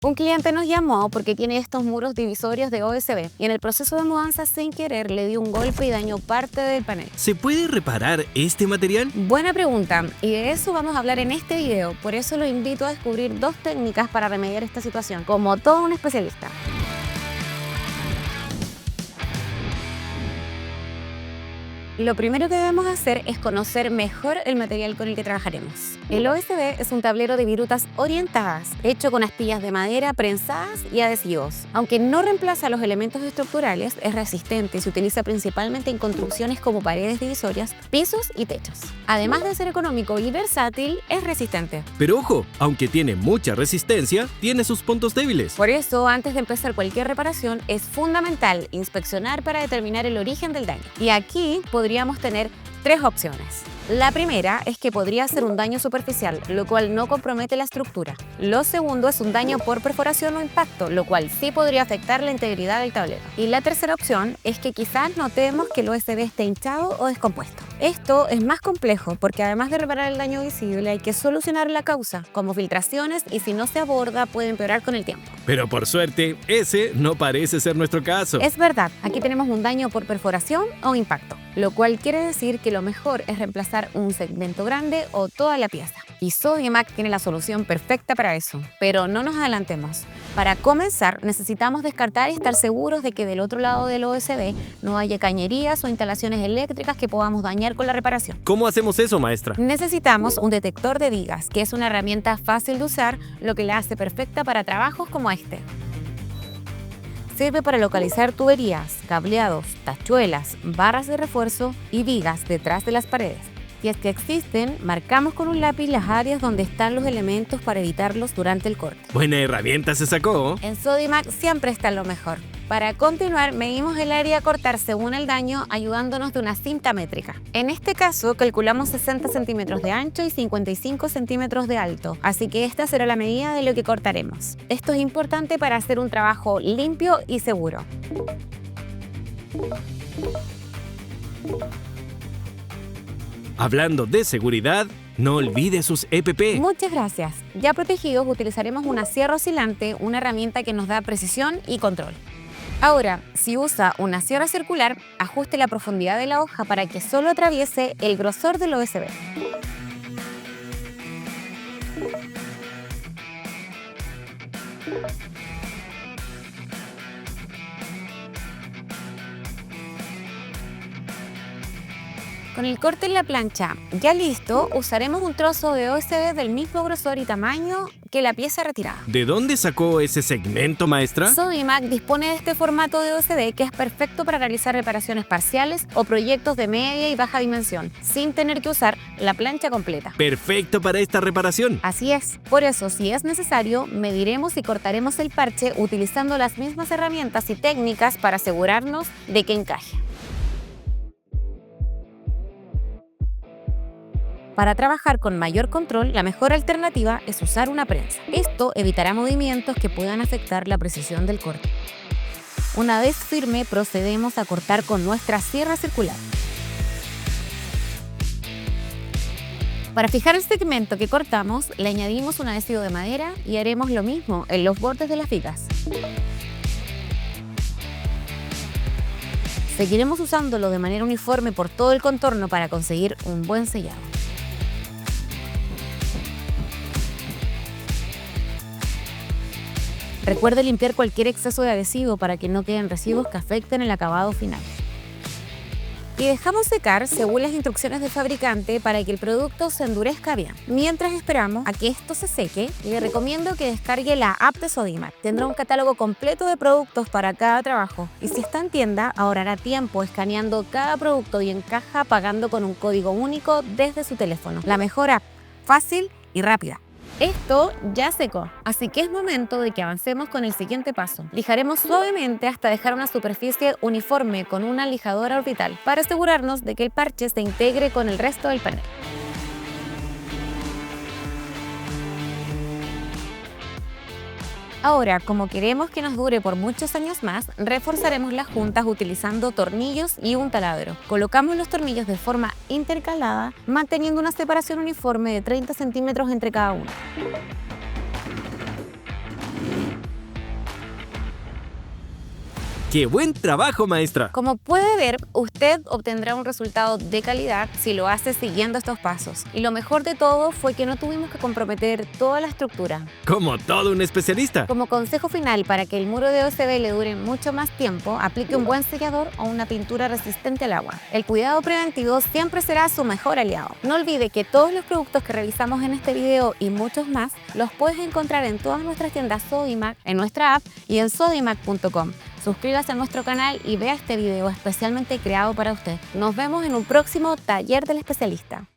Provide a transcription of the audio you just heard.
Un cliente nos llamó porque tiene estos muros divisorios de OSB y en el proceso de mudanza sin querer le dio un golpe y dañó parte del panel. ¿Se puede reparar este material? Buena pregunta, y de eso vamos a hablar en este video, por eso lo invito a descubrir 2 técnicas para remediar esta situación, como todo un especialista. Lo primero que debemos hacer es conocer mejor el material con el que trabajaremos. El OSB es un tablero de virutas orientadas, hecho con astillas de madera prensadas y adhesivos. Aunque no reemplaza los elementos estructurales, es resistente y se utiliza principalmente en construcciones como paredes divisorias, pisos y techos. Además de ser económico y versátil, es resistente. Pero ojo, aunque tiene mucha resistencia, tiene sus puntos débiles. Por eso, antes de empezar cualquier reparación, es fundamental inspeccionar para determinar el origen del daño. Y aquí podríamos tener 3 opciones. La primera es que podría ser un daño superficial, lo cual no compromete la estructura. Lo segundo es un daño por perforación o impacto, lo cual sí podría afectar la integridad del tablero. Y la tercera opción es que quizás notemos que el OSB esté hinchado o descompuesto. Esto es más complejo porque además de reparar el daño visible hay que solucionar la causa, como filtraciones, y si no se aborda puede empeorar con el tiempo. Pero por suerte, ese no parece ser nuestro caso. Es verdad, aquí tenemos un daño por perforación o impacto, lo cual quiere decir que lo mejor es reemplazar un segmento grande o toda la pieza. Y Sodimac tiene la solución perfecta para eso. Pero no nos adelantemos. Para comenzar, necesitamos descartar y estar seguros de que del otro lado del OSB no haya cañerías o instalaciones eléctricas que podamos dañar con la reparación. ¿Cómo hacemos eso, maestra? Necesitamos un detector de vigas, que es una herramienta fácil de usar, lo que la hace perfecta para trabajos como este. Sirve para localizar tuberías, cableados, tachuelas, barras de refuerzo y vigas detrás de las paredes. Si es que existen, marcamos con un lápiz las áreas donde están los elementos para evitarlos durante el corte. Buena herramienta se sacó. En Sodimac siempre está lo mejor. Para continuar, medimos el área a cortar según el daño, ayudándonos de una cinta métrica. En este caso, calculamos 60 centímetros de ancho y 55 centímetros de alto, así que esta será la medida de lo que cortaremos. Esto es importante para hacer un trabajo limpio y seguro. Hablando de seguridad, no olvide sus EPP. Muchas gracias. Ya protegidos, utilizaremos una sierra oscilante, una herramienta que nos da precisión y control. Ahora, si usa una sierra circular, ajuste la profundidad de la hoja para que solo atraviese el grosor del OSB. Con el corte en la plancha ya listo, usaremos un trozo de OSB del mismo grosor y tamaño que la pieza retirada. ¿De dónde sacó ese segmento, maestra? Sodimac dispone de este formato de OSB que es perfecto para realizar reparaciones parciales o proyectos de media y baja dimensión, sin tener que usar la plancha completa. Perfecto para esta reparación. Así es. Por eso, si es necesario, mediremos y cortaremos el parche utilizando las mismas herramientas y técnicas para asegurarnos de que encaje. Para trabajar con mayor control, la mejor alternativa es usar una prensa. Esto evitará movimientos que puedan afectar la precisión del corte. Una vez firme, procedemos a cortar con nuestra sierra circular. Para fijar el segmento que cortamos, le añadimos un adhesivo de madera y haremos lo mismo en los bordes de las vigas. Seguiremos usándolo de manera uniforme por todo el contorno para conseguir un buen sellado. Recuerde limpiar cualquier exceso de adhesivo para que no queden residuos que afecten el acabado final. Y dejamos secar según las instrucciones del fabricante para que el producto se endurezca bien. Mientras esperamos a que esto se seque, le recomiendo que descargue la app de Sodimac. Tendrá un catálogo completo de productos para cada trabajo. Y si está en tienda, ahorrará tiempo escaneando cada producto y en caja pagando con un código único desde su teléfono. La mejor app, fácil y rápida. Esto ya secó, así que es momento de que avancemos con el siguiente paso. Lijaremos suavemente hasta dejar una superficie uniforme con una lijadora orbital para asegurarnos de que el parche se integre con el resto del panel. Ahora, como queremos que nos dure por muchos años más, reforzaremos las juntas utilizando tornillos y un taladro. Colocamos los tornillos de forma intercalada, manteniendo una separación uniforme de 30 centímetros entre cada uno. ¡Qué buen trabajo, maestra! Como puede ver, usted obtendrá un resultado de calidad si lo hace siguiendo estos pasos. Y lo mejor de todo fue que no tuvimos que comprometer toda la estructura. Como todo un especialista. Como consejo final, para que el muro de OSB le dure mucho más tiempo, aplique un buen sellador o una pintura resistente al agua. El cuidado preventivo siempre será su mejor aliado. No olvide que todos los productos que revisamos en este video y muchos más los puedes encontrar en todas nuestras tiendas Sodimac, en nuestra app y en sodimac.com. Suscríbase a nuestro canal y vea este video especialmente creado para usted. Nos vemos en un próximo Taller del Especialista.